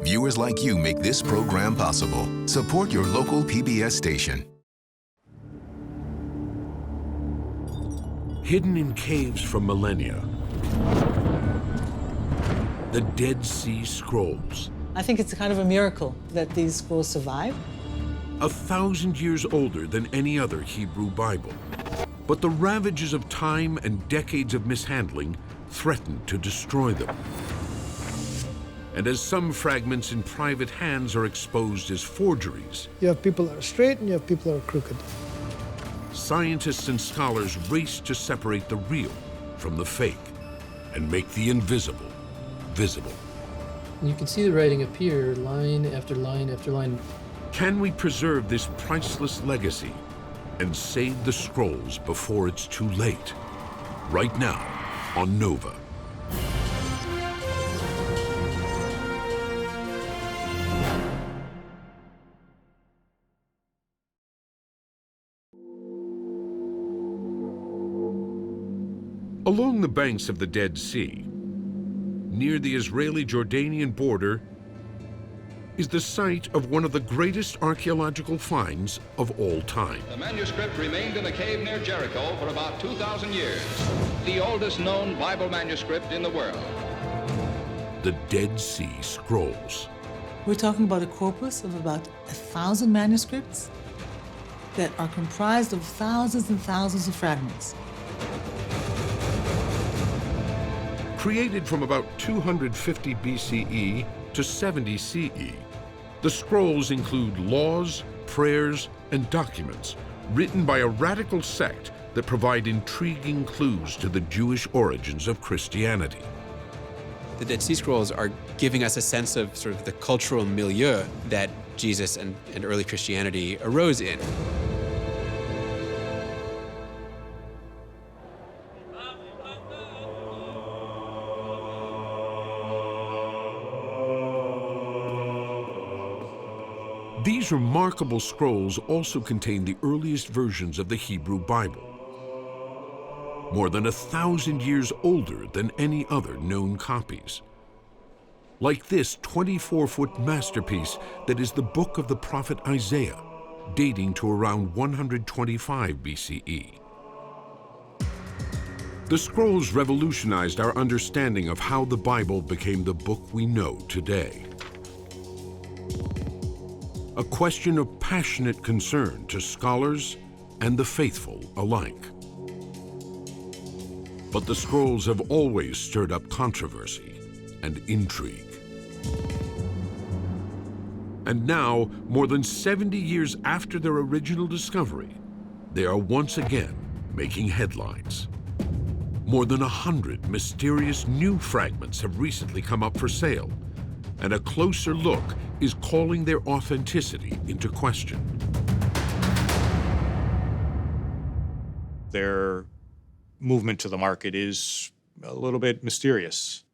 Viewers like you make this program possible. Support your local PBS station. Hidden in caves from millennia, the Dead Sea Scrolls. I think it's kind of a miracle that these scrolls survive. 1,000 years older than any other Hebrew Bible. But the ravages of time and decades of mishandling threatened to destroy them. And as some fragments in private hands are exposed as forgeries, you have people that are straight and you have people that are crooked. Scientists and scholars race to separate the real from the fake and make the invisible visible. You can see the writing appear line after line after line. Can we preserve this priceless legacy and save the scrolls before it's too late? Right now on Nova. Along the banks of the Dead Sea, near the Israeli-Jordanian border, is the site of one of the greatest archaeological finds of all time. The manuscript remained in a cave near Jericho for about 2,000 years, the oldest known Bible manuscript in the world. The Dead Sea Scrolls. We're talking about a corpus of about 1,000 manuscripts that are comprised of thousands and thousands of fragments. Created from about 250 BCE to 70 CE, the scrolls include laws, prayers, and documents written by a radical sect that provide intriguing clues to the Jewish origins of Christianity. The Dead Sea Scrolls are giving us a sense of sort of the cultural milieu that Jesus and early Christianity arose in. These remarkable scrolls also contain the earliest versions of the Hebrew Bible, more than 1,000 years older than any other known copies. Like this 24-foot masterpiece that is the book of the prophet Isaiah, dating to around 125 BCE. The scrolls revolutionized our understanding of how the Bible became the book we know today. A question of passionate concern to scholars and the faithful alike. But the scrolls have always stirred up controversy and intrigue. And now, more than 70 years after their original discovery, they are once again making headlines. More than 100 mysterious new fragments have recently come up for sale, and a closer look is calling their authenticity into question. Their movement to the market is a little bit mysterious.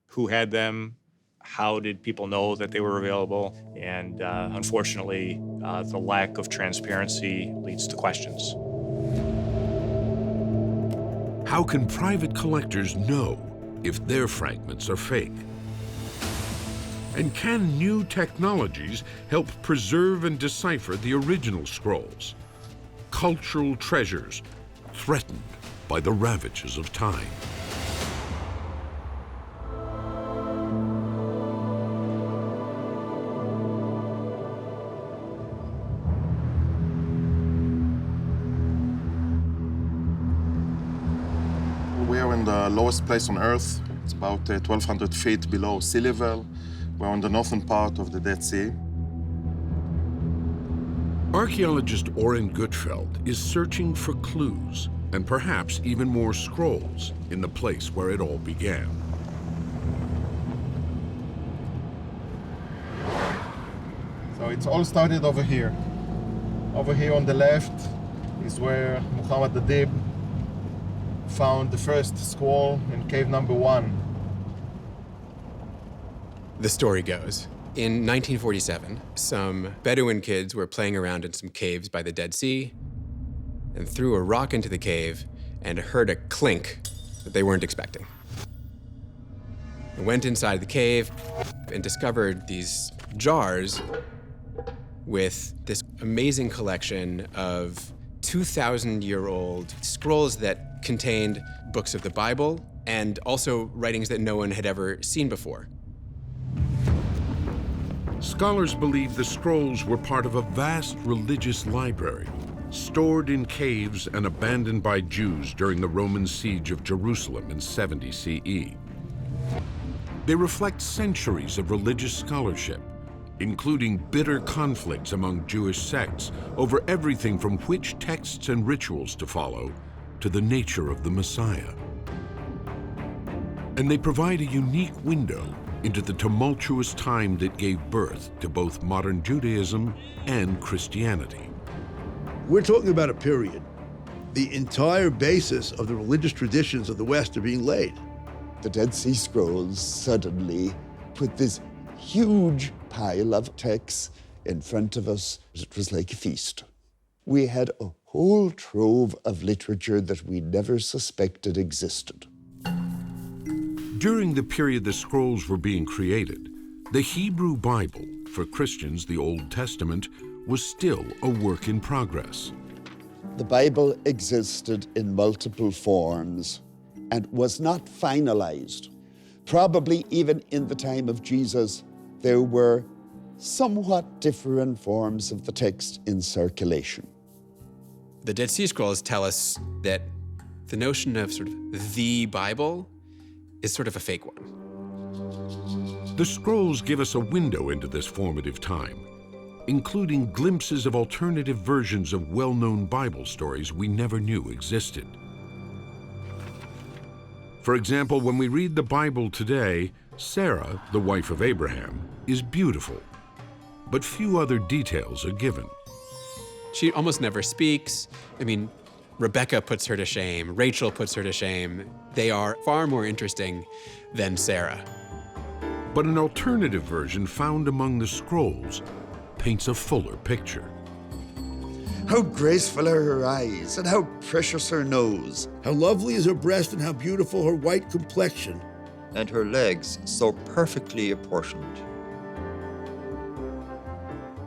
Who had them? How did people know that they were available? And unfortunately, the lack of transparency leads to questions. How can private collectors know if their fragments are fake? And can new technologies help preserve and decipher the original scrolls? Cultural treasures threatened by the ravages of time. We are in the lowest place on Earth. It's about 1,200 feet below sea level. We're on the northern part of the Dead Sea. Archaeologist Oren Gutfeld is searching for clues and perhaps even more scrolls in the place where it all began. So it's all started over here. Over here on the left is where Muhammad Adib found the first scroll in cave number 1. The story goes, in 1947, some Bedouin kids were playing around in some caves by the Dead Sea and threw a rock into the cave and heard a clink that they weren't expecting. went inside the cave and discovered these jars with this amazing collection of 2,000-year-old scrolls that contained books of the Bible and also writings that no one had ever seen before. Scholars believe the scrolls were part of a vast religious library, stored in caves and abandoned by Jews during the Roman siege of Jerusalem in 70 CE. They reflect centuries of religious scholarship, including bitter conflicts among Jewish sects over everything from which texts and rituals to follow to the nature of the Messiah. And they provide a unique window into the tumultuous time that gave birth to both modern Judaism and Christianity. We're talking about a period. The entire basis of the religious traditions of the West are being laid. The Dead Sea Scrolls suddenly put this huge pile of texts in front of us. It was like a feast. We had a whole trove of literature that we never suspected existed. During the period the scrolls were being created, the Hebrew Bible, for Christians the Old Testament, was still a work in progress. The Bible existed in multiple forms and was not finalized. Probably even in the time of Jesus, there were somewhat different forms of the text in circulation. The Dead Sea Scrolls tell us that the notion of sort of the Bible is sort of a fake one. The scrolls give us a window into this formative time, including glimpses of alternative versions of well-known Bible stories we never knew existed. For example, when we read the Bible today, Sarah, the wife of Abraham, is beautiful, but few other details are given. She almost never speaks. I mean, Rebecca puts her to shame, Rachel puts her to shame. They are far more interesting than Sarah. But an alternative version found among the scrolls paints a fuller picture. How graceful are her eyes, and how precious her nose. How lovely is her breast and how beautiful her white complexion. And her legs so perfectly apportioned.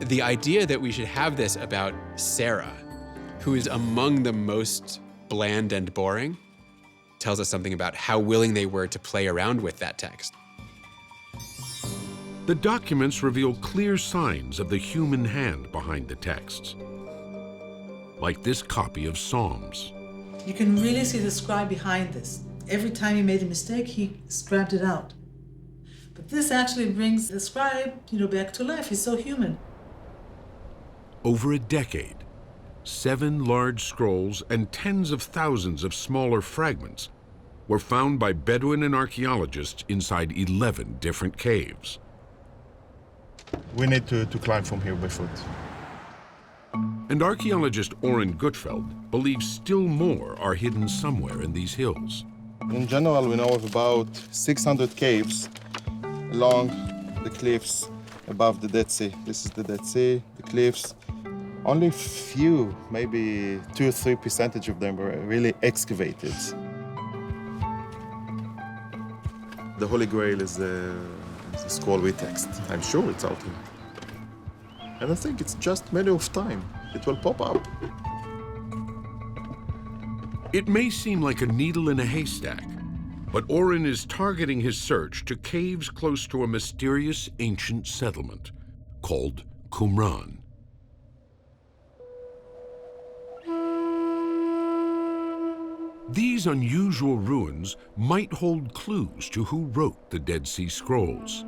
The idea that we should have this about Sarah, who is among the most bland and boring, tells us something about how willing they were to play around with that text. The documents reveal clear signs of the human hand behind the texts, like this copy of Psalms. You can really see the scribe behind this. Every time he made a mistake, he scribed it out. But this actually brings the scribe, back to life. He's so human. Over a decade, 7 large scrolls and tens of thousands of smaller fragments were found by Bedouin and archaeologists inside 11 different caves. We need to climb from here by foot. And archaeologist Oren Gutfeld believes still more are hidden somewhere in these hills. In general, we know of about 600 caves along the cliffs above the Dead Sea. This is the Dead Sea, the cliffs. Only few, maybe 2 or 3% of them were really excavated. The Holy Grail is the scroll we text. I'm sure it's out here. And I think it's just a matter of time. It will pop up. It may seem like a needle in a haystack, but Oren is targeting his search to caves close to a mysterious ancient settlement called Qumran. These unusual ruins might hold clues to who wrote the Dead Sea Scrolls.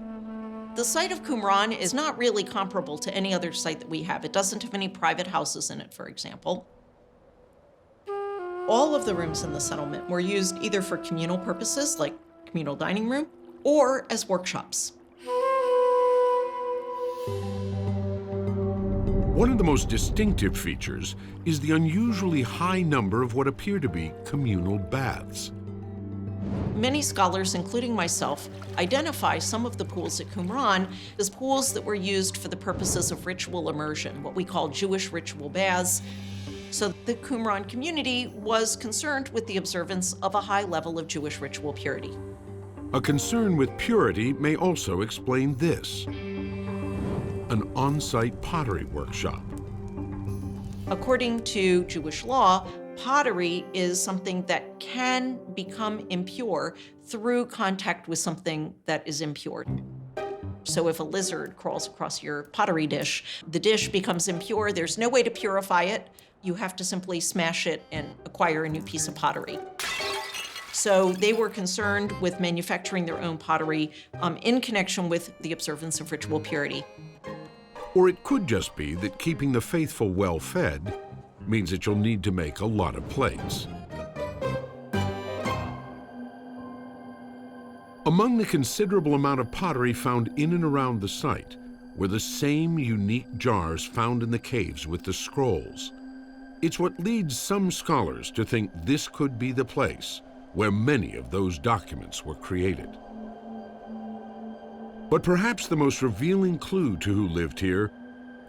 The site of Qumran is not really comparable to any other site that we have. It doesn't have any private houses in it, for example. All of the rooms in the settlement were used either for communal purposes, like communal dining room, or as workshops. One of the most distinctive features is the unusually high number of what appear to be communal baths. Many scholars, including myself, identify some of the pools at Qumran as pools that were used for the purposes of ritual immersion, what we call Jewish ritual baths. So the Qumran community was concerned with the observance of a high level of Jewish ritual purity. A concern with purity may also explain this: an on-site pottery workshop. According to Jewish law, pottery is something that can become impure through contact with something that is impure. So if a lizard crawls across your pottery dish, the dish becomes impure. There's no way to purify it. You have to simply smash it and acquire a new piece of pottery. So they were concerned with manufacturing their own pottery in connection with the observance of ritual purity. Or it could just be that keeping the faithful well-fed means that you'll need to make a lot of plates. Among the considerable amount of pottery found in and around the site were the same unique jars found in the caves with the scrolls. It's what leads some scholars to think this could be the place where many of those documents were created. But perhaps the most revealing clue to who lived here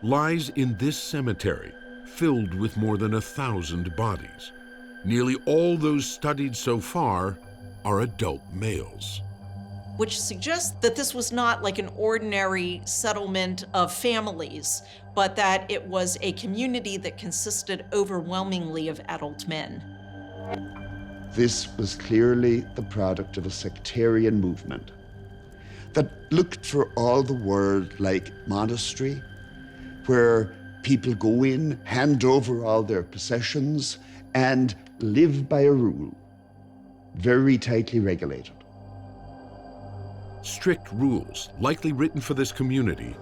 lies in this cemetery, filled with more than 1,000 bodies. Nearly all those studied so far are adult males. Which suggests that this was not like an ordinary settlement of families, but that it was a community that consisted overwhelmingly of adult men. This was clearly the product of a sectarian movement that looked for all the world like monastery, where people go in, hand over all their possessions, and live by a rule, very tightly regulated. Strict rules, likely written for this community,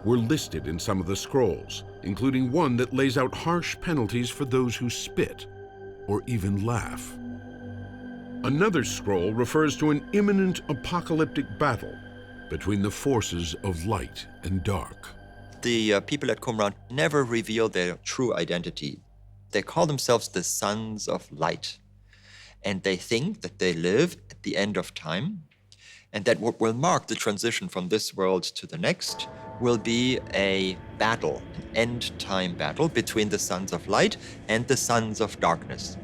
were listed in some of the scrolls, including one that lays out harsh penalties for those who spit or even laugh. Another scroll refers to an imminent apocalyptic battle between the forces of light and dark. The people at Qumran never reveal their true identity. They call themselves the sons of light. And they think that they live at the end of time, and that what will mark the transition from this world to the next will be a battle, an end-time battle between the sons of light and the sons of darkness.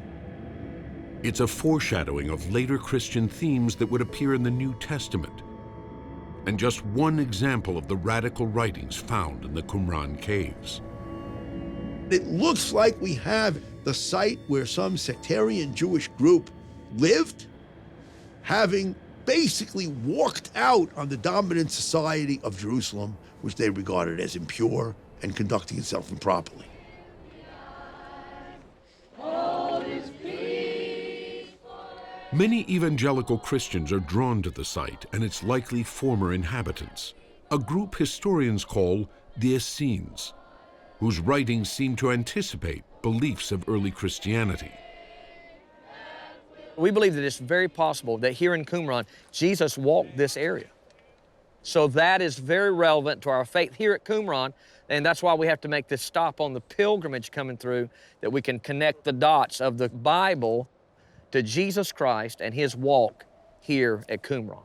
It's a foreshadowing of later Christian themes that would appear in the New Testament, and just one example of the radical writings found in the Qumran caves. It looks like we have the site where some sectarian Jewish group lived, having basically walked out on the dominant society of Jerusalem, which they regarded as impure and conducting itself improperly. Many evangelical Christians are drawn to the site and its likely former inhabitants, a group historians call the Essenes, whose writings seem to anticipate beliefs of early Christianity. We believe that it's very possible that here in Qumran, Jesus walked this area. So that is very relevant to our faith here at Qumran, and that's why we have to make this stop on the pilgrimage coming through, that we can connect the dots of the Bible to Jesus Christ and his walk here at Qumran.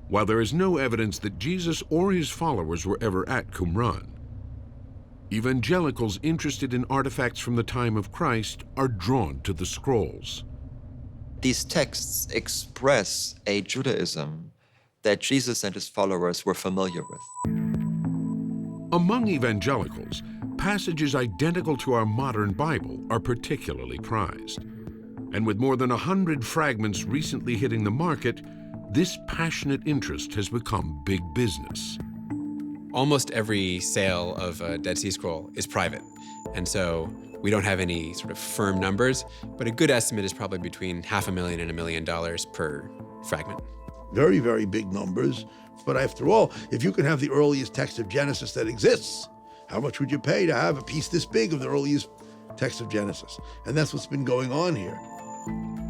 While there is no evidence that Jesus or his followers were ever at Qumran, evangelicals interested in artifacts from the time of Christ are drawn to the scrolls. These texts express a Judaism that Jesus and his followers were familiar with. Among evangelicals, passages identical to our modern Bible are particularly prized. And with more than 100 fragments recently hitting the market, this passionate interest has become big business. Almost every sale of a Dead Sea Scroll is private, and so we don't have any sort of firm numbers, but a good estimate is probably between $500,000 and $1 million per fragment. Very, very big numbers. But after all, if you can have the earliest text of Genesis that exists, how much would you pay to have a piece this big of the earliest text of Genesis? And that's what's been going on here.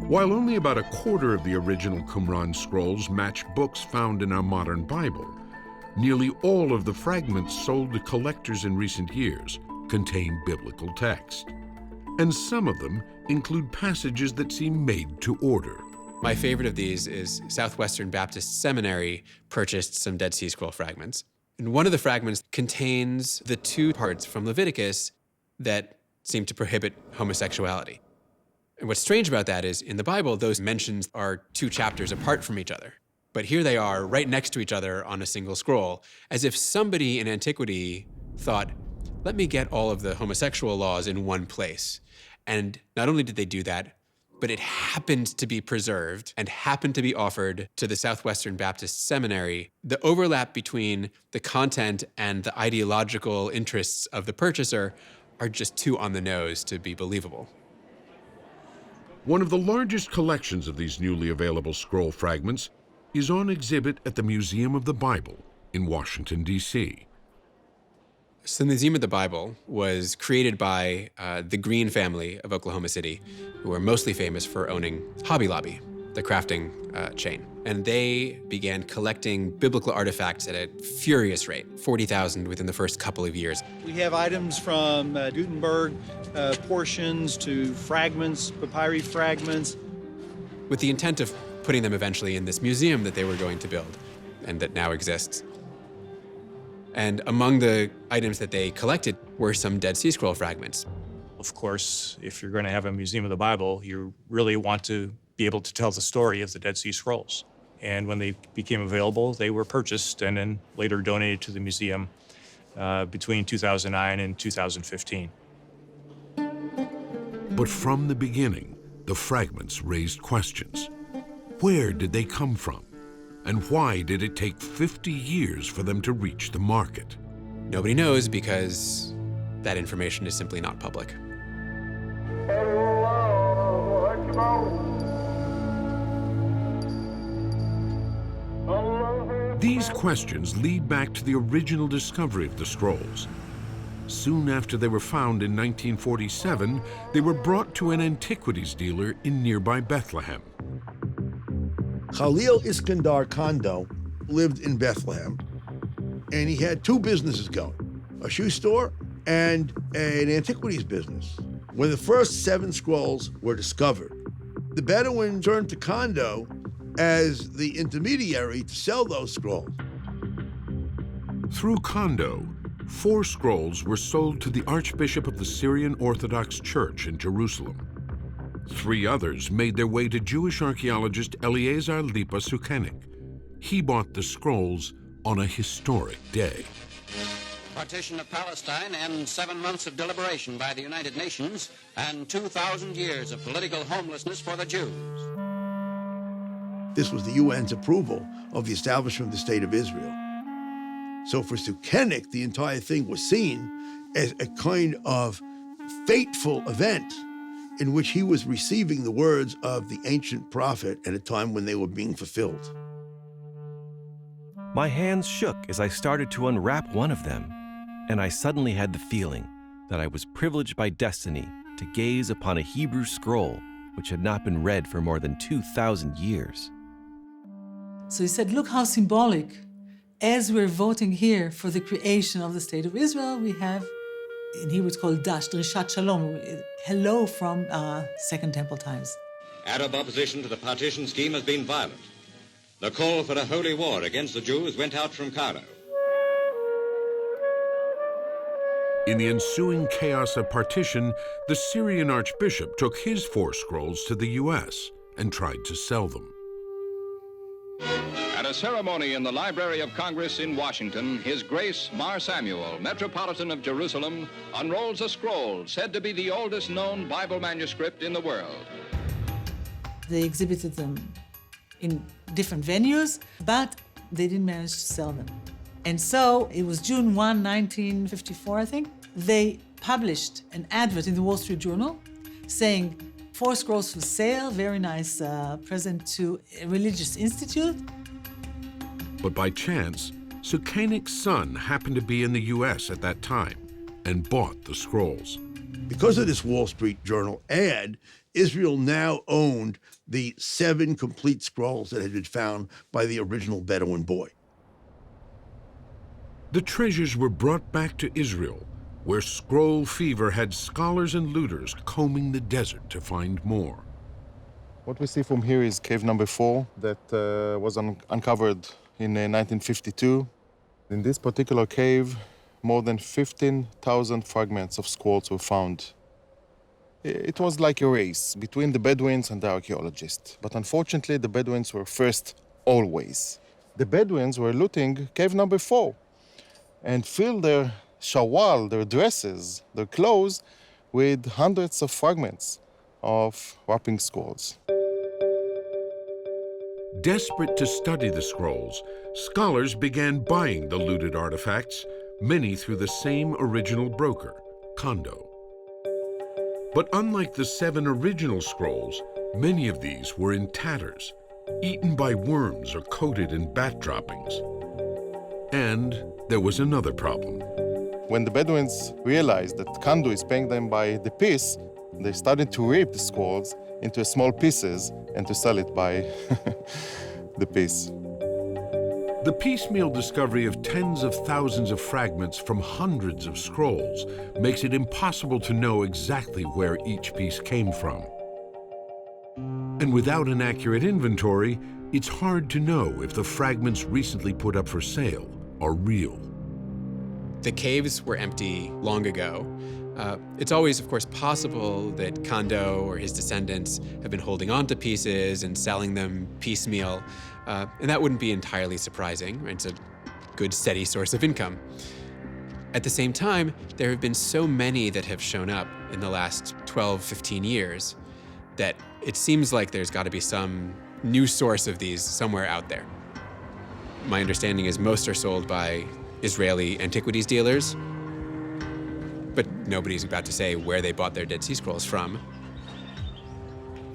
While only about a quarter of the original Qumran scrolls match books found in our modern Bible, nearly all of the fragments sold to collectors in recent years contain biblical text. And some of them include passages that seem made to order. My favorite of these is Southwestern Baptist Seminary purchased some Dead Sea Scroll fragments. And one of the fragments contains the two parts from Leviticus that seem to prohibit homosexuality. And what's strange about that is in the Bible, those mentions are 2 chapters apart from each other. But here they are right next to each other on a single scroll, as if somebody in antiquity thought, let me get all of the homosexual laws in one place. And not only did they do that, but it happened to be preserved and happened to be offered to the Southwestern Baptist Seminary. The overlap between the content and the ideological interests of the purchaser are just too on the nose to be believable. One of the largest collections of these newly available scroll fragments is on exhibit at the Museum of the Bible in Washington, D.C. So the Museum of the Bible was created by the Green family of Oklahoma City, who are mostly famous for owning Hobby Lobby, the crafting chain. And they began collecting biblical artifacts at a furious rate, 40,000 within the first couple of years. We have items from Gutenberg portions to fragments, papyri fragments. With the intent of putting them eventually in this museum that they were going to build and that now exists. And among the items that they collected were some Dead Sea Scroll fragments. Of course, if you're going to have a Museum of the Bible, you really want to be able to tell the story of the Dead Sea Scrolls. And when they became available, they were purchased and then later donated to the museum between 2009 and 2015. But from the beginning, the fragments raised questions. Where did they come from? And why did it take 50 years for them to reach the market? Nobody knows because that information is simply not public. These questions lead back to the original discovery of the scrolls. Soon after they were found in 1947, they were brought to an antiquities dealer in nearby Bethlehem. Khalil Iskandar Kondo lived in Bethlehem, and he had 2 businesses going, a shoe store and an antiquities business. When the first 7 scrolls were discovered, the Bedouin turned to Kondo as the intermediary to sell those scrolls. Through Kondo, 4 scrolls were sold to the Archbishop of the Syrian Orthodox Church in Jerusalem. 3 others made their way to Jewish archaeologist Eliezer Lipa Sukenik. He bought the scrolls on a historic day. Partition of Palestine and 7 months of deliberation by the United Nations and 2,000 years of political homelessness for the Jews. This was the UN's approval of the establishment of the State of Israel. So for Sukenik, the entire thing was seen as a kind of fateful event in which he was receiving the words of the ancient prophet at a time when they were being fulfilled. My hands shook as I started to unwrap one of them, and I suddenly had the feeling that I was privileged by destiny to gaze upon a Hebrew scroll which had not been read for more than 2,000 years. So he said, look how symbolic. As we're voting here for the creation of the State of Israel, we have, in Hebrew it's called Dash, Drishat Shalom, hello from Second Temple times. Arab opposition to the partition scheme has been violent. The call for a holy war against the Jews went out from Cairo. In the ensuing chaos of partition, the Syrian Archbishop took his 4 scrolls to the U.S. and tried to sell them. At a ceremony in the Library of Congress in Washington, His Grace Mar Samuel, Metropolitan of Jerusalem, unrolls a scroll said to be the oldest known Bible manuscript in the world. They exhibited them in different venues, but they didn't manage to sell them. And so it was June 1, 1954, I think, they published an advert in the Wall Street Journal saying, 4 scrolls for sale, very nice present to a religious institute. But by chance, Sukenik's son happened to be in the U.S. at that time and bought the scrolls. Because of this Wall Street Journal ad, Israel now owned the 7 complete scrolls that had been found by the original Bedouin boy. The treasures were brought back to Israel, where scroll fever had scholars and looters combing the desert to find more. What we see from here is cave number 4 that was uncovered in 1952. In this particular cave, more than 15,000 fragments of scrolls were found. It was like a race between the Bedouins and the archaeologists. But unfortunately, the Bedouins were first always. The Bedouins were looting cave number 4 and filled their shawal, their dresses, their clothes, with hundreds of fragments of wrapping scrolls. Desperate to study the scrolls, scholars began buying the looted artifacts, many through the same original broker, Kondo. But unlike the 7 original scrolls, many of these were in tatters, eaten by worms or coated in bat droppings. And there was another problem. When the Bedouins realized that Kondo is paying them by the piece, they started to rip the scrolls into small pieces and to sell it by the piece. The piecemeal discovery of tens of thousands of fragments from hundreds of scrolls makes it impossible to know exactly where each piece came from. And without an accurate inventory, it's hard to know if the fragments recently put up for sale are real. The caves were empty long ago. It's always, of course, possible that Kondo or his descendants have been holding on to pieces and selling them piecemeal, and that wouldn't be entirely surprising. Right? It's a good, steady source of income. At the same time, there have been so many that have shown up in the last 12, 15 years that it seems like there's got to be some new source of these somewhere out there. My understanding is most are sold by Israeli antiquities dealers, but nobody's about to say where they bought their Dead Sea Scrolls from.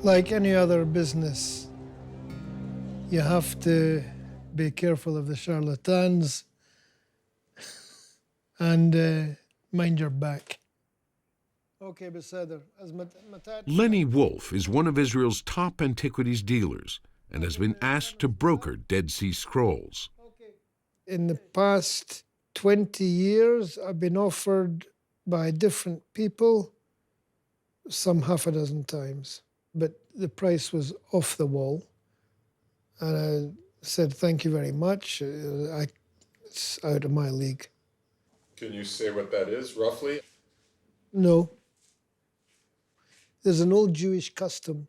Like any other business, you have to be careful of the charlatans and mind your back. Okay, Beseder. Lenny Wolf is one of Israel's top antiquities dealers and has been asked to broker Dead Sea Scrolls. In the past 20 years, I've been offered by different people some half a dozen times, but the price was off the wall. And I said, thank you very much. It's out of my league. Can you say what that is, roughly? No. There's an old Jewish custom.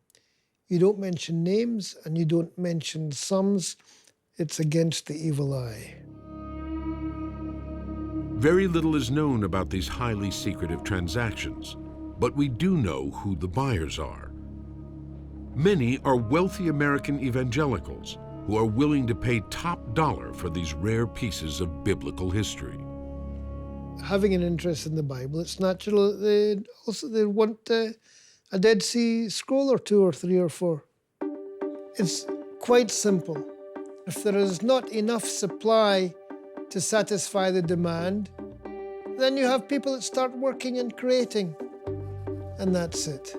You don't mention names and you don't mention sums. It's against the evil eye. Very little is known about these highly secretive transactions, but we do know who the buyers are. Many are wealthy American evangelicals who are willing to pay top dollar for these rare pieces of biblical history. Having an interest in the Bible, it's natural that they want a Dead Sea Scroll or 2 or 3 or 4. It's quite simple. If there is not enough supply to satisfy the demand, then you have people that start working and creating, and that's it.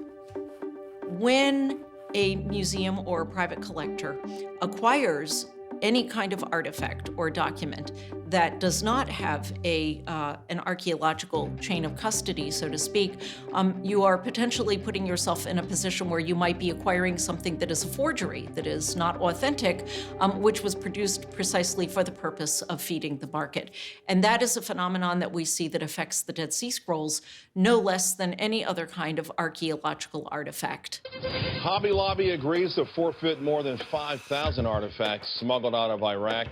When a museum or a private collector acquires any kind of artifact or document that does not have an archaeological chain of custody, so to speak, you are potentially putting yourself in a position where you might be acquiring something that is a forgery, that is not authentic, which was produced precisely for the purpose of feeding the market. And that is a phenomenon that we see that affects the Dead Sea Scrolls no less than any other kind of archaeological artifact. Hobby Lobby agrees to forfeit more than 5,000 artifacts smuggled out of Iraq.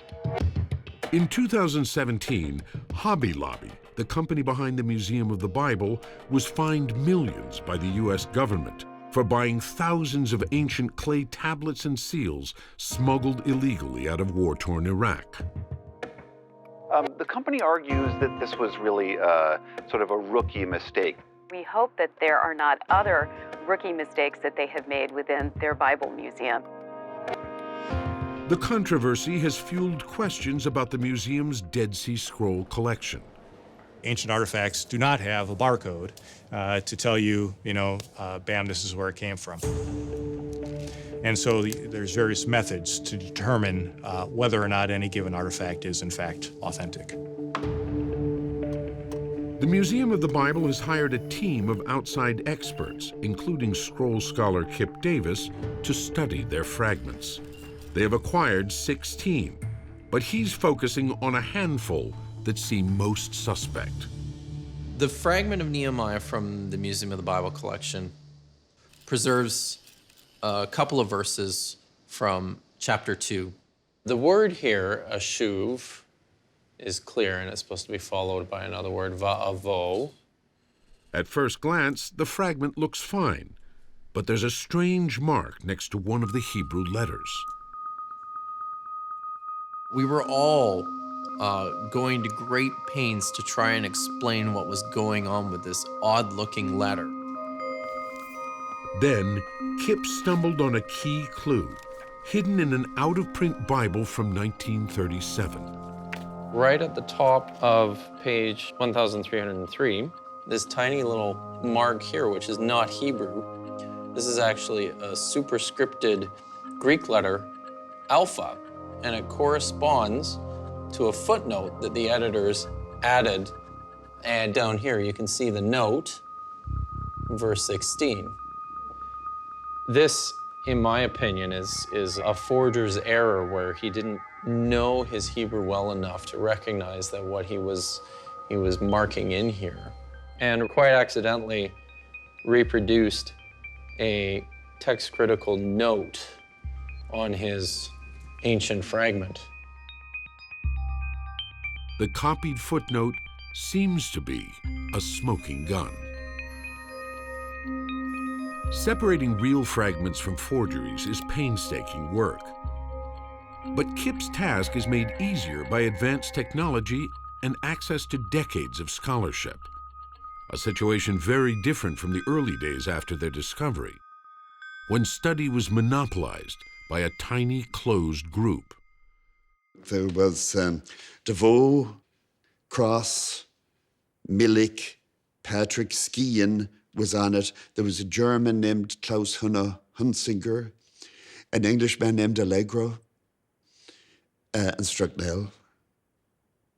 In 2017, Hobby Lobby, the company behind the Museum of the Bible, was fined millions by the U.S. government for buying thousands of ancient clay tablets and seals smuggled illegally out of war-torn Iraq. The company argues that this was really sort of a rookie mistake. We hope that there are not other rookie mistakes that they have made within their Bible museum. The controversy has fueled questions about the museum's Dead Sea Scroll collection. Ancient artifacts do not have a barcode to tell you, bam, this is where it came from. And so there's various methods to determine whether or not any given artifact is in fact authentic. The Museum of the Bible has hired a team of outside experts, including scroll scholar Kip Davis, to study their fragments. They have acquired 16, but he's focusing on a handful that seem most suspect. The fragment of Nehemiah from the Museum of the Bible collection preserves a couple of verses from chapter 2. The word here, ashuv, is clear, and it's supposed to be followed by another word, va'avo. At first glance, the fragment looks fine, but there's a strange mark next to one of the Hebrew letters. We were all going to great pains to try and explain what was going on with this odd-looking letter. Then, Kip stumbled on a key clue, hidden in an out-of-print Bible from 1937. Right at the top of page 1303, this tiny little mark here, which is not Hebrew. This is actually a superscripted Greek letter, alpha, and it corresponds to a footnote that the editors added. And down here, you can see the note, verse 16. This, in my opinion, is a forger's error where he didn't know his Hebrew well enough to recognize that what he was marking in here, and quite accidentally reproduced a text-critical note on his ancient fragment. The copied footnote seems to be a smoking gun. Separating real fragments from forgeries is painstaking work. But Kip's task is made easier by advanced technology and access to decades of scholarship, a situation very different from the early days after their discovery, when study was monopolized by a tiny closed group. There was DeVoe, Cross, Milik, Patrick Skian was on it. There was a German named Klaus Hunsinger, an Englishman named Allegro, and Strucknell.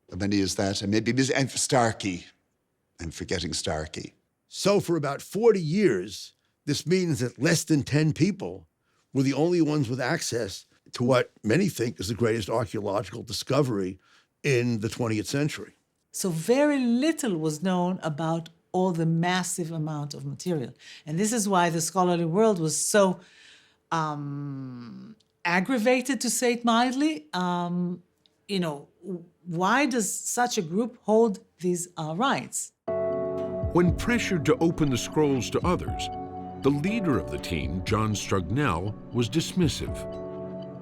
How many is that? And maybe and Starkey. I'm forgetting Starkey. So for about 40 years, this means that less than 10 people were the only ones with access to what many think is the greatest archaeological discovery in the 20th century. So very little was known about all the massive amount of material. And this is why the scholarly world was so aggravated, to say it mildly. Why does such a group hold these rights? When pressured to open the scrolls to others, the leader of the team, John Strugnell, was dismissive.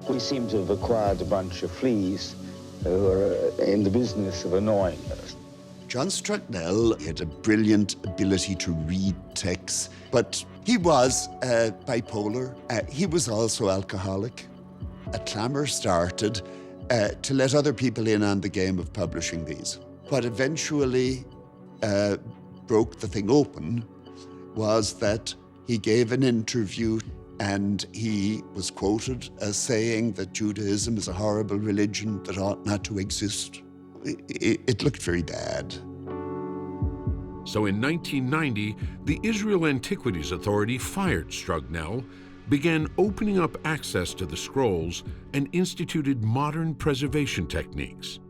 We seem to have acquired a bunch of fleas who are in the business of annoying us. John Strugnell had a brilliant ability to read texts, but he was bipolar. He was also alcoholic. A clamor started to let other people in on the game of publishing these. What eventually broke the thing open was that he gave an interview and he was quoted as saying that Judaism is a horrible religion that ought not to exist. It looked very bad. So in 1990, the Israel Antiquities Authority fired Strugnell, began opening up access to the scrolls, and instituted modern preservation techniques.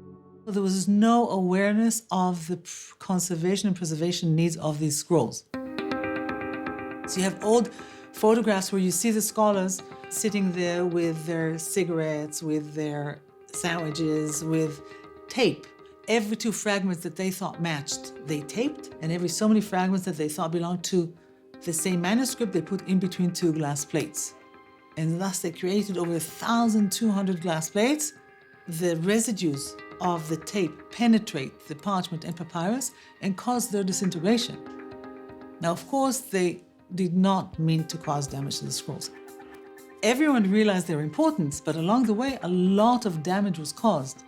There was no awareness of the conservation and preservation needs of these scrolls. So you have old photographs where you see the scholars sitting there with their cigarettes, with their sandwiches, with tape. Every two fragments that they thought matched, they taped, and every so many fragments that they thought belonged to the same manuscript, they put in between two glass plates. And thus they created over 1,200 glass plates. The residues of the tape penetrate the parchment and papyrus and cause their disintegration. Now, of course, they did not mean to cause damage to the scrolls. Everyone realized their importance, but along the way, a lot of damage was caused.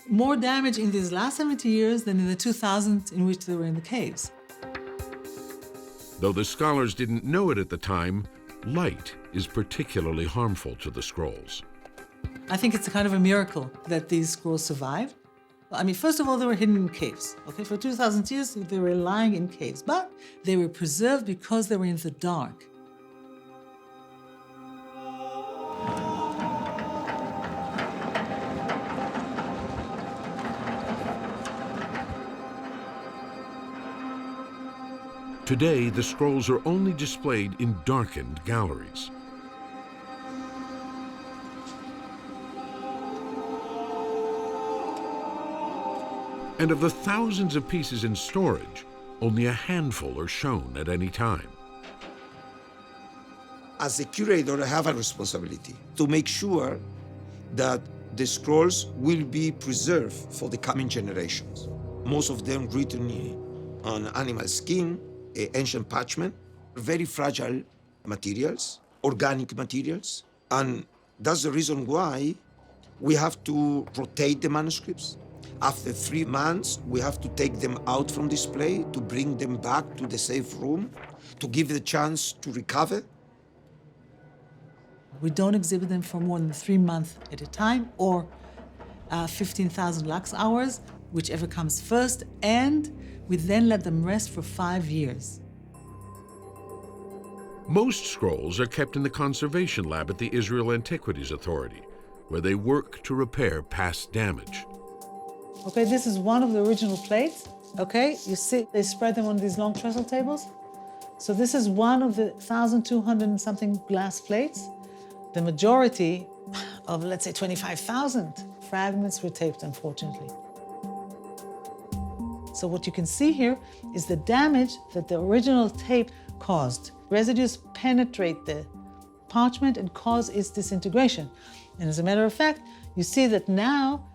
More damage in these last 70 years than in the 2000s in which they were in the caves. Though the scholars didn't know it at the time, light is particularly harmful to the scrolls. I think it's a kind of a miracle that these scrolls survived. I mean, first of all, they were hidden in caves. Okay, for 2,000 years, they were lying in caves, but they were preserved because they were in the dark. Today, the scrolls are only displayed in darkened galleries. And of the thousands of pieces in storage, only a handful are shown at any time. As a curator, I have a responsibility to make sure that the scrolls will be preserved for the coming generations. Most of them written on animal skin, ancient parchment, very fragile materials, organic materials. And that's the reason why we have to rotate the manuscripts. After 3 months, we have to take them out from display to bring them back to the safe room, to give the chance to recover. We don't exhibit them for more than 3 months at a time, or 15,000 lux hours, whichever comes first, and we then let them rest for 5 years. Most scrolls are kept in the conservation lab at the Israel Antiquities Authority, where they work to repair past damage. Okay, this is one of the original plates. Okay, you see they spread them on these long trestle tables. So this is one of the 1,200 and something glass plates. The majority of, let's say, 25,000 fragments were taped, unfortunately. So what you can see here is the damage that the original tape caused. Residues penetrate the parchment and cause its disintegration. And as a matter of fact, you see that now,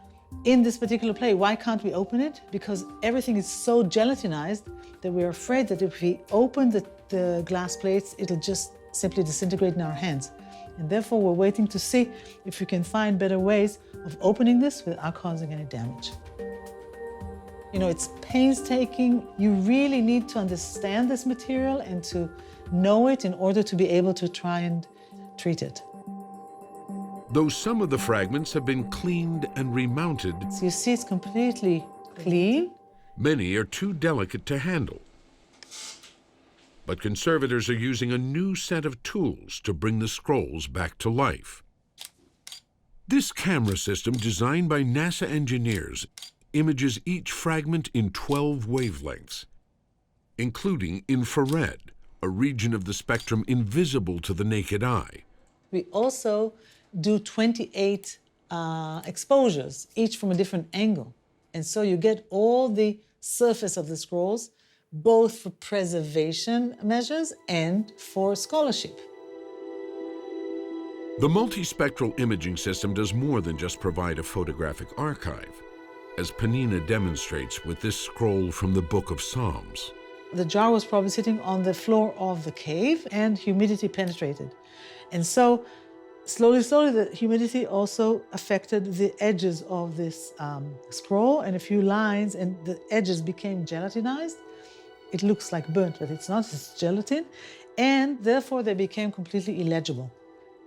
in this particular plate, why can't we open it? Because everything is so gelatinized that we're afraid that if we open the glass plates, it'll just simply disintegrate in our hands. And therefore, we're waiting to see if we can find better ways of opening this without causing any damage. You know, it's painstaking. You really need to understand this material and to know it in order to be able to try and treat it. Though some of the fragments have been cleaned and remounted, So you see it's completely clean. many are too delicate to handle. But conservators are using a new set of tools to bring the scrolls back to life. This camera system, designed by NASA engineers, images each fragment in 12 wavelengths, including infrared, a region of the spectrum invisible to the naked eye. We also do 28 exposures, each from a different angle. And so you get all the surface of the scrolls, both for preservation measures and for scholarship. The multispectral imaging system does more than just provide a photographic archive, as Penina demonstrates with this scroll from the Book of Psalms. The jar was probably sitting on the floor of the cave and humidity penetrated. And so slowly, the humidity also affected the edges of this scroll and a few lines, and the edges became gelatinized. It looks like burnt, but it's not, it's gelatin. And therefore, they became completely illegible.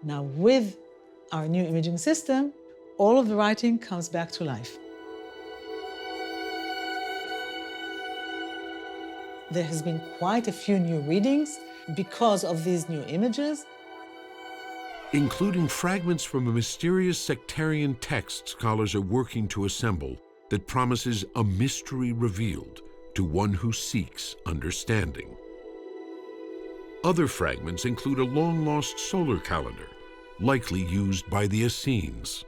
Now, with our new imaging system, all of the writing comes back to life. There has been quite a few new readings because of these new images, including fragments from a mysterious sectarian text scholars are working to assemble that promises a mystery revealed to one who seeks understanding. Other fragments include a long-lost solar calendar, likely used by the Essenes.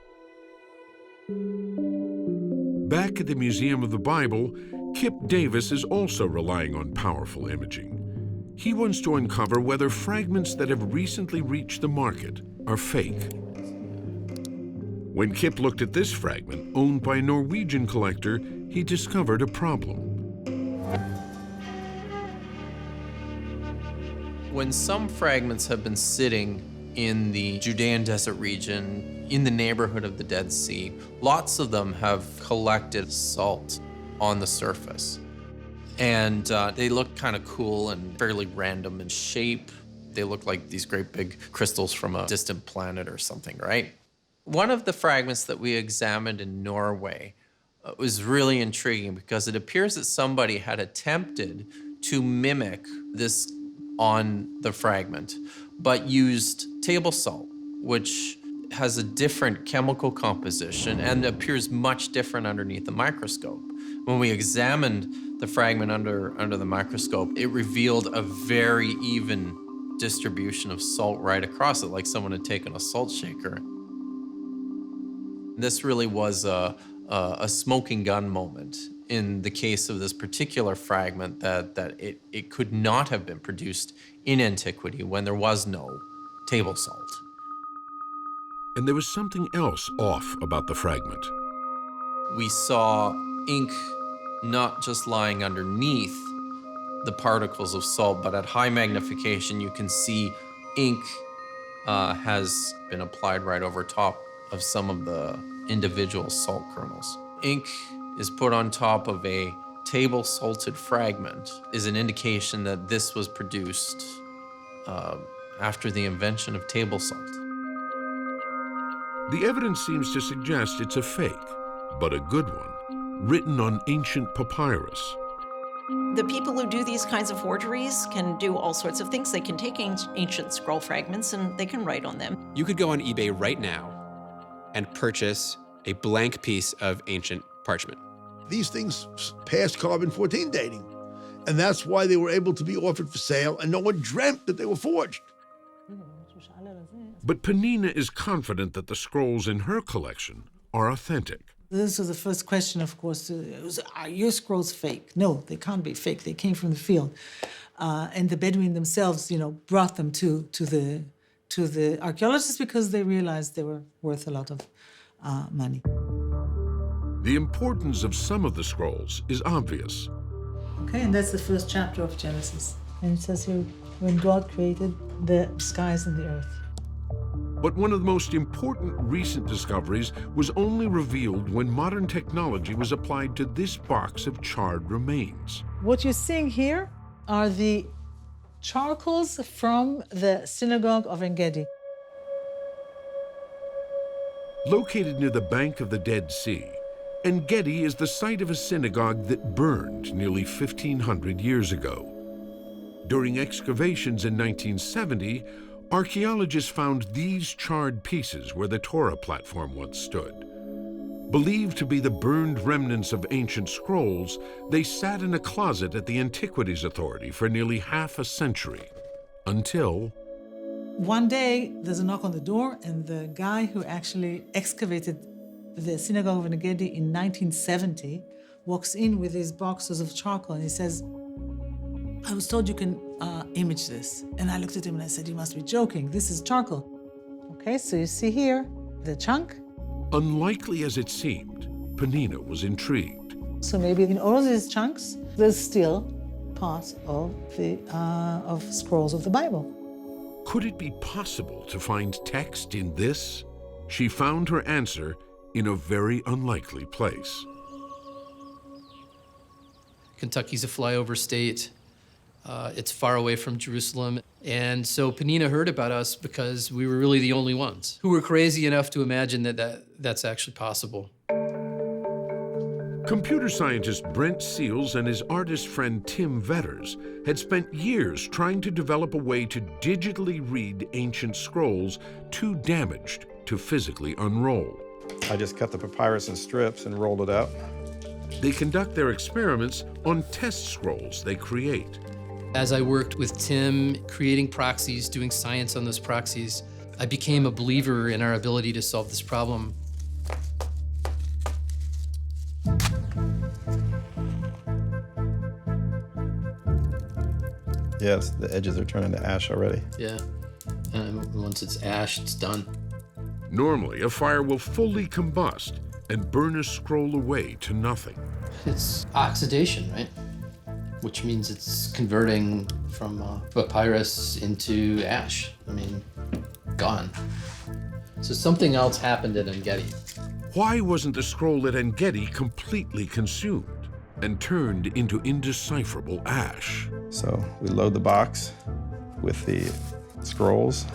Back at the Museum of the Bible, Kip Davis is also relying on powerful imaging. He wants to uncover whether fragments that have recently reached the market are fake. When Kip looked at this fragment, owned by a Norwegian collector, he discovered a problem. When some fragments have been sitting in the Judean desert region, in the neighborhood of the Dead Sea, lots of them have collected salt on the surface. And they look kind of cool and fairly random in shape. They look like these great big crystals from a distant planet or something, right? One of the fragments that we examined in Norway was really intriguing because it appears that somebody had attempted to mimic this on the fragment, but used table salt, which has a different chemical composition and appears much different underneath the microscope. When we examined the fragment under the microscope, it revealed a very even distribution of salt right across it, like someone had taken a salt shaker. This really was a smoking gun moment in the case of this particular fragment, that it could not have been produced in antiquity when there was no table salt. And there was something else off about the fragment. We saw ink not just lying underneath the particles of salt, but at high magnification you can see ink has been applied right over top of some of the individual salt kernels. Ink is put on top of a table salted fragment is an indication that this was produced after the invention of table salt. The evidence seems to suggest it's a fake, but a good one, written on ancient papyrus. The people who do these kinds of forgeries can do all sorts of things. They can take ancient scroll fragments and they can write on them. You could go on eBay right now and purchase a blank piece of ancient parchment. These things passed carbon-14 dating, and that's why they were able to be offered for sale, and no one dreamt that they were forged. But Penina is confident that the scrolls in her collection are authentic. This was the first question, of course. Are your scrolls fake? No, they can't be fake. They came from the field. And the Bedouin themselves, brought them to the archaeologists because they realized they were worth a lot of money. The importance of some of the scrolls is obvious. Okay, and that's the first chapter of Genesis. And it says here, when God created the skies and the earth. But one of the most important recent discoveries was only revealed when modern technology was applied to this box of charred remains. What you're seeing here are the charcoals from the synagogue of En-Gedi. Located near the bank of the Dead Sea, En-Gedi is the site of a synagogue that burned nearly 1,500 years ago. During excavations in 1970, archaeologists found these charred pieces where the Torah platform once stood. Believed to be the burned remnants of ancient scrolls, they sat in a closet at the Antiquities Authority for nearly half a century, until... One day, there's a knock on the door, and the guy who actually excavated the synagogue of En-Gedi in 1970 walks in with these boxes of charcoal, and he says, I was told you can image this. And I looked at him and I said, you must be joking. This is charcoal. Okay, so you see here the chunk. Unlikely as it seemed, Penina was intrigued. So maybe in all of these chunks, there's still parts of the of scrolls of the Bible. Could it be possible to find text in this? She found her answer in a very unlikely place. Kentucky's a flyover state. It's far away from Jerusalem. And so Penina heard about us because we were really the only ones who were crazy enough to imagine that's actually possible. Computer scientist Brent Seals and his artist friend Tim Vetters had spent years trying to develop a way to digitally read ancient scrolls too damaged to physically unroll. I just cut the papyrus in strips and rolled it out. They conduct their experiments on test scrolls they create. As I worked with Tim, creating proxies, doing science on those proxies, I became a believer in our ability to solve this problem. Yes, the edges are turning to ash already. Yeah, and once it's ash, it's done. Normally, a fire will fully combust and burn a scroll away to nothing. It's oxidation, right? Which means it's converting from papyrus into ash. I mean, gone. So something else happened at En-Gedi. Why wasn't the scroll at En-Gedi completely consumed and turned into indecipherable ash? So we load the box with the scrolls.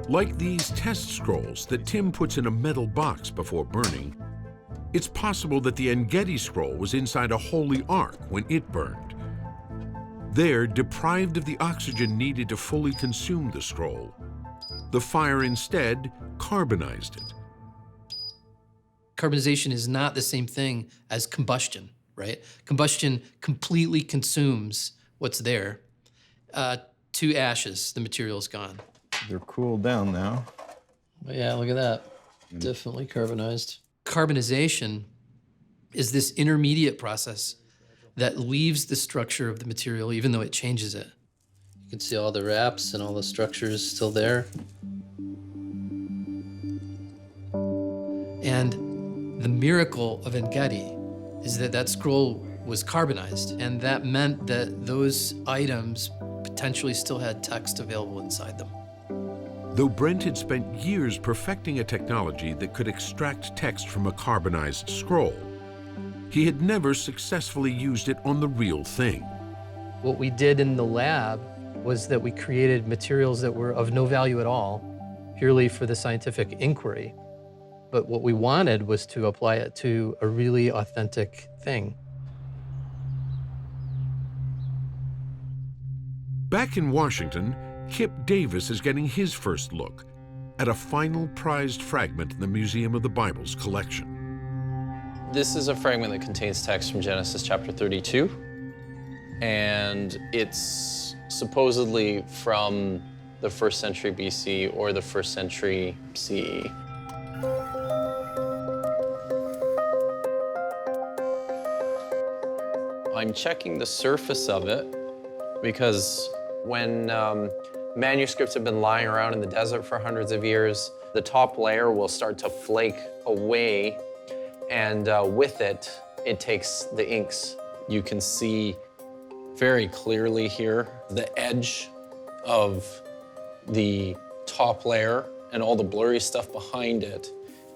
Like these test scrolls that Tim puts in a metal box before burning, it's possible that the En-Gedi scroll was inside a holy ark when it burned. There, deprived of the oxygen needed to fully consume the scroll, the fire instead carbonized it. Carbonization is not the same thing as combustion, right? Combustion completely consumes what's there. To ashes, the material is gone. They're cooled down now. But yeah, look at that. Definitely carbonized. Carbonization is this intermediate process that leaves the structure of the material even though it changes it. You can see all the wraps and all the structures still there. And the miracle of Engedi is that that scroll was carbonized, and that meant that those items potentially still had text available inside them. Though Brent had spent years perfecting a technology that could extract text from a carbonized scroll, he had never successfully used it on the real thing. What we did in the lab was that we created materials that were of no value at all, purely for the scientific inquiry. But what we wanted was to apply it to a really authentic thing. Back in Washington, Kip Davis is getting his first look at a final prized fragment in the Museum of the Bible's collection. This is a fragment that contains text from Genesis chapter 32, and it's supposedly from the 1st century BC or the 1st century CE. I'm checking the surface of it because when manuscripts have been lying around in the desert for hundreds of years, the top layer will start to flake away, and with it, it takes the inks. You can see very clearly here the edge of the top layer, and all the blurry stuff behind it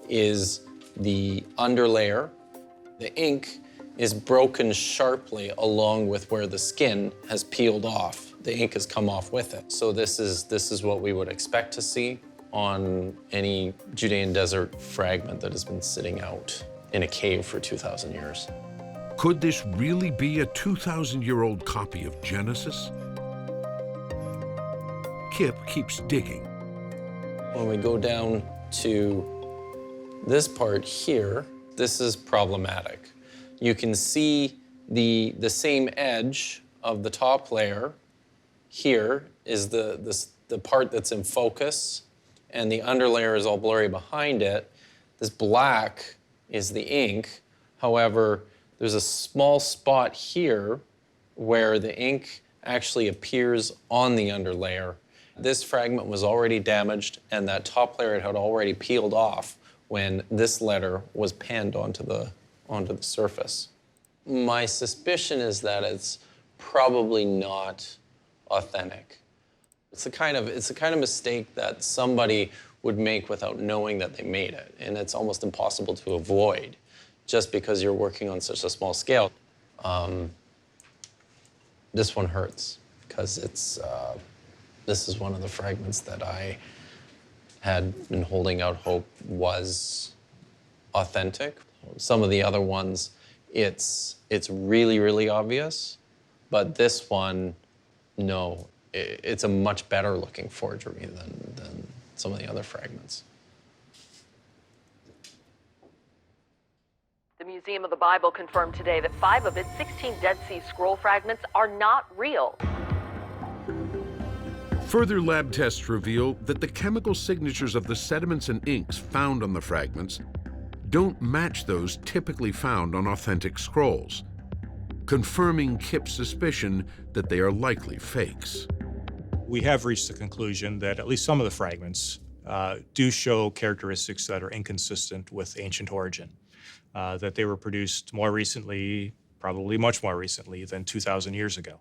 is the underlayer. The ink is broken sharply along with where the skin has peeled off. The ink has come off with it. So this is what we would expect to see on any Judean desert fragment that has been sitting out in a cave for 2,000 years. Could this really be a 2,000-year-old copy of Genesis? Kip keeps digging. When we go down to this part here, this is problematic. You can see the same edge of the top layer. Here is the part that's in focus, and the underlayer is all blurry behind it. This black is the ink. However, there's a small spot here where the ink actually appears on the underlayer. This fragment was already damaged, and that top layer had already peeled off when this letter was panned onto the surface. My suspicion is that it's probably not authentic. It's the kind of mistake that somebody would make without knowing that they made it, and it's almost impossible to avoid just because you're working on such a small scale. This one hurts because this is one of the fragments that I had been holding out hope was authentic. Some of the other ones, it's really, really obvious, but this one, no. It's a much better looking forgery than some of the other fragments. The Museum of the Bible confirmed today that 5 of its 16 Dead Sea Scroll fragments are not real. Further lab tests reveal that the chemical signatures of the sediments and inks found on the fragments don't match those typically found on authentic scrolls, confirming Kip's suspicion that they are likely fakes. We have reached the conclusion that at least some of the fragments do show characteristics that are inconsistent with ancient origin, that they were produced more recently, probably much more recently than 2,000 years ago.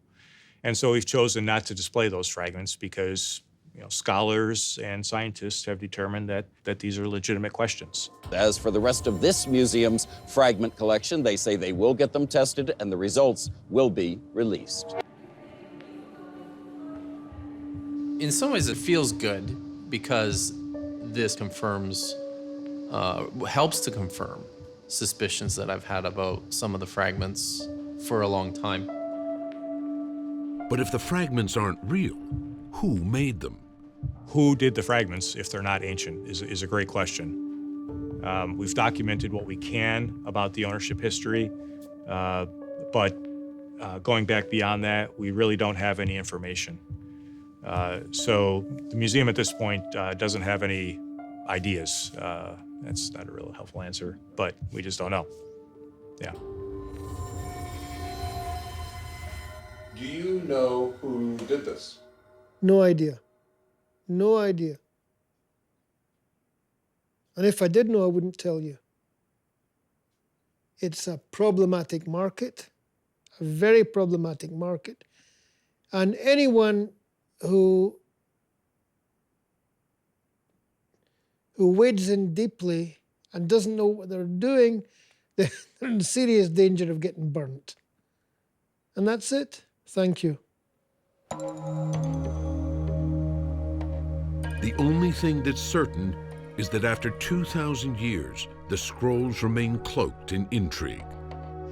And so we've chosen not to display those fragments because scholars and scientists have determined that these are legitimate questions. As for the rest of this museum's fragment collection, they say they will get them tested and the results will be released. In some ways, it feels good because this confirms, helps to confirm suspicions that I've had about some of the fragments for a long time. But if the fragments aren't real, who made them? Who did the fragments if they're not ancient is a great question. We've documented what we can about the ownership history. But going back beyond that, we really don't have any information. So the museum at this point doesn't have any ideas. That's not a real helpful answer, but we just don't know. Yeah. Do you know who did this? No idea. No idea. And if I did know, I wouldn't tell you. It's a problematic market, a very problematic market. And anyone who wades in deeply and doesn't know what they're doing, they're in serious danger of getting burnt. And that's it. Thank you. The only thing that's certain is that after 2,000 years, the scrolls remain cloaked in intrigue.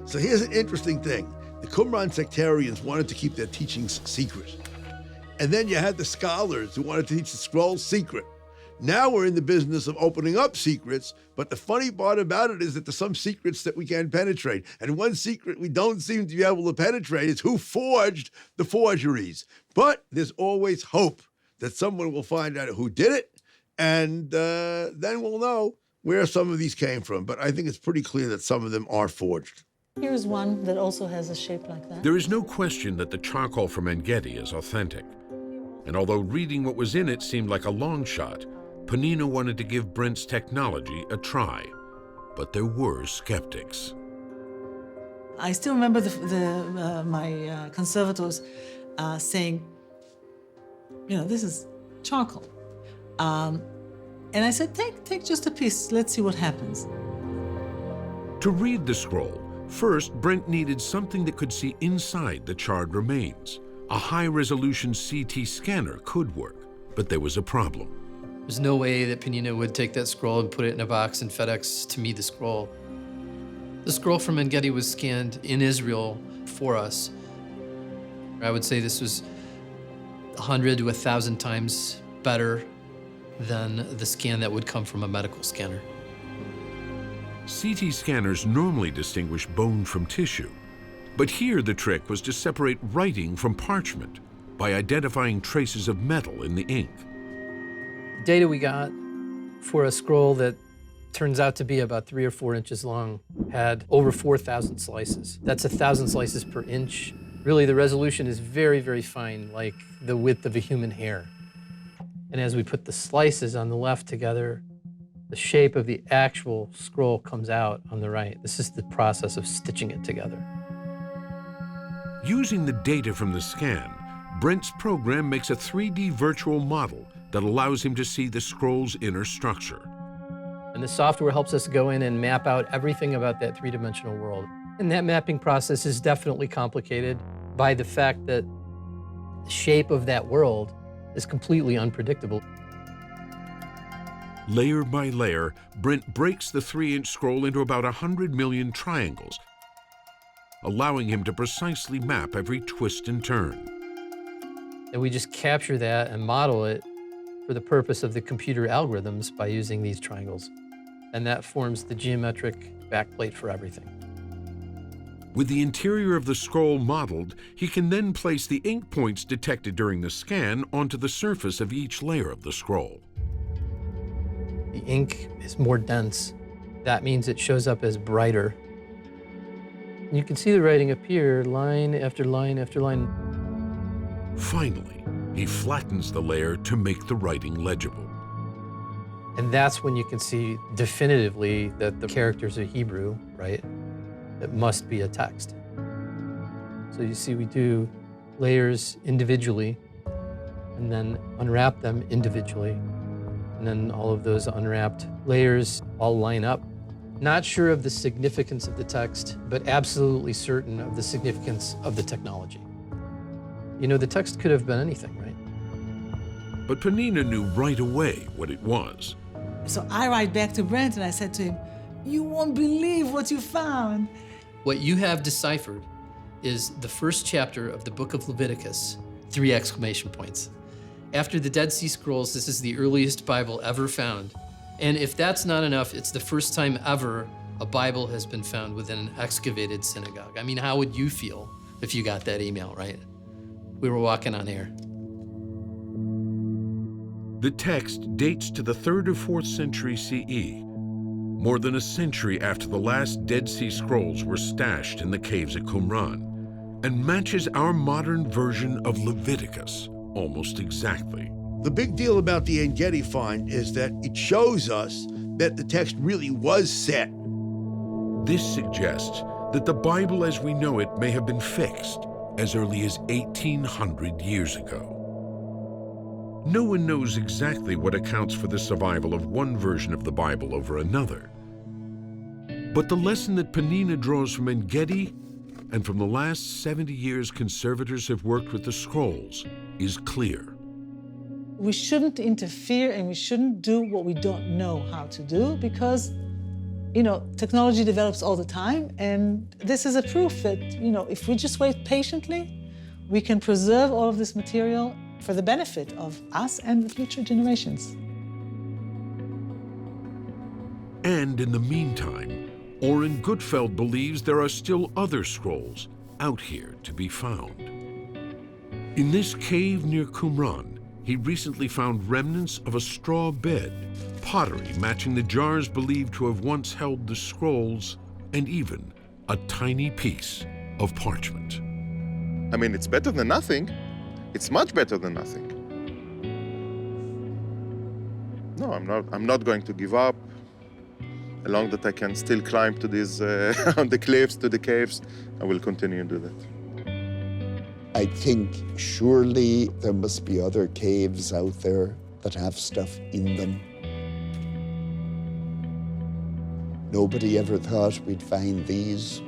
So here's an interesting thing. The Qumran sectarians wanted to keep their teachings secret. And then you had the scholars who wanted to teach the scrolls secret. Now we're in the business of opening up secrets, but the funny part about it is that there's some secrets that we can't penetrate. And one secret we don't seem to be able to penetrate is who forged the forgeries. But there's always hope that someone will find out who did it, and then we'll know where some of these came from. But I think it's pretty clear that some of them are forged. Here's one that also has a shape like that. There is no question that the charcoal from En-Gedi is authentic. And although reading what was in it seemed like a long shot, Panino wanted to give Brent's technology a try. But there were skeptics. I still remember my conservators saying, you know, this is charcoal. And I said, take just a piece, let's see what happens. To read the scroll, first Brent needed something that could see inside the charred remains. A high-resolution CT scanner could work, but there was a problem. There's no way that Panino would take that scroll and put it in a box and FedEx to me the scroll. The scroll from En-Gedi was scanned in Israel for us. I would say this was 100 to 1,000 times better than the scan that would come from a medical scanner. CT scanners normally distinguish bone from tissue, but here the trick was to separate writing from parchment by identifying traces of metal in the ink. The data we got for a scroll that turns out to be about 3 or 4 inches long had over 4,000 slices. That's 1,000 slices per inch. Really, the resolution is very, very fine, like the width of a human hair. And as we put the slices on the left together, the shape of the actual scroll comes out on the right. This is the process of stitching it together. Using the data from the scan, Brent's program makes a 3D virtual model that allows him to see the scroll's inner structure. And the software helps us go in and map out everything about that three-dimensional world. And that mapping process is definitely complicated by the fact that the shape of that world is completely unpredictable. Layer by layer, Brent breaks the 3-inch scroll into about 100 million triangles, allowing him to precisely map every twist and turn. And we just capture that and model it for the purpose of the computer algorithms by using these triangles. And that forms the geometric backplate for everything. With the interior of the scroll modeled, he can then place the ink points detected during the scan onto the surface of each layer of the scroll. The ink is more dense. That means it shows up as brighter. You can see the writing appear line after line after line. Finally, he flattens the layer to make the writing legible. And that's when you can see definitively that the characters are Hebrew, right? It must be a text. So you see we do layers individually and then unwrap them individually. And then all of those unwrapped layers all line up. Not sure of the significance of the text, but absolutely certain of the significance of the technology. You know, the text could have been anything, right? But Panino knew right away what it was. So I write back to Brent and I said to him, "You won't believe what you found." What you have deciphered is the first chapter of the book of Leviticus, 3 exclamation points. After the Dead Sea Scrolls, this is the earliest Bible ever found. And if that's not enough, it's the first time ever a Bible has been found within an excavated synagogue. I mean, how would you feel if you got that email, right? We were walking on air. The text dates to the 3rd or 4th century CE, more than a century after the last Dead Sea Scrolls were stashed in the caves at Qumran, and matches our modern version of Leviticus almost exactly. The big deal about the En Gedi find is that it shows us that the text really was set. This suggests that the Bible as we know it may have been fixed as early as 1,800 years ago. No one knows exactly what accounts for the survival of one version of the Bible over another. But the lesson that Penina draws from En Gedi and from the last 70 years conservators have worked with the scrolls is clear. We shouldn't interfere and we shouldn't do what we don't know how to do because, technology develops all the time, and this is a proof that, if we just wait patiently, we can preserve all of this material for the benefit of us and the future generations. And in the meantime, Oren Gutfeld believes there are still other scrolls out here to be found. In this cave near Qumran, he recently found remnants of a straw bed, pottery matching the jars believed to have once held the scrolls, and even a tiny piece of parchment. I mean, it's better than nothing. It's much better than nothing. No, I'm not going to give up. As long as I can still climb to these, on the cliffs, to the caves, I will continue to do that. I think surely there must be other caves out there that have stuff in them. Nobody ever thought we'd find these.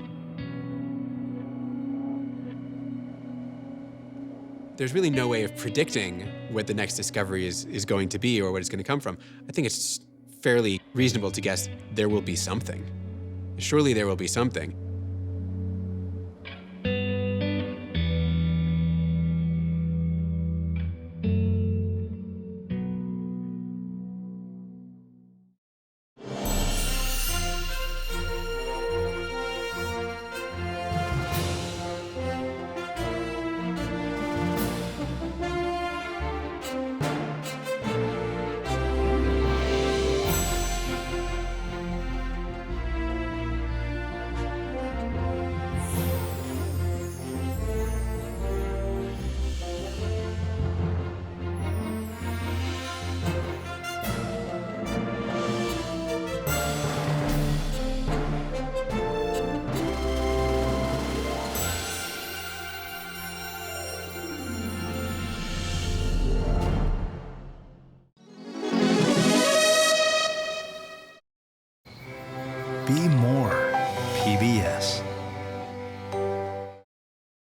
There's really no way of predicting what the next discovery is going to be or what it's going to come from. I think it's fairly reasonable to guess there will be something. Surely there will be something. Be more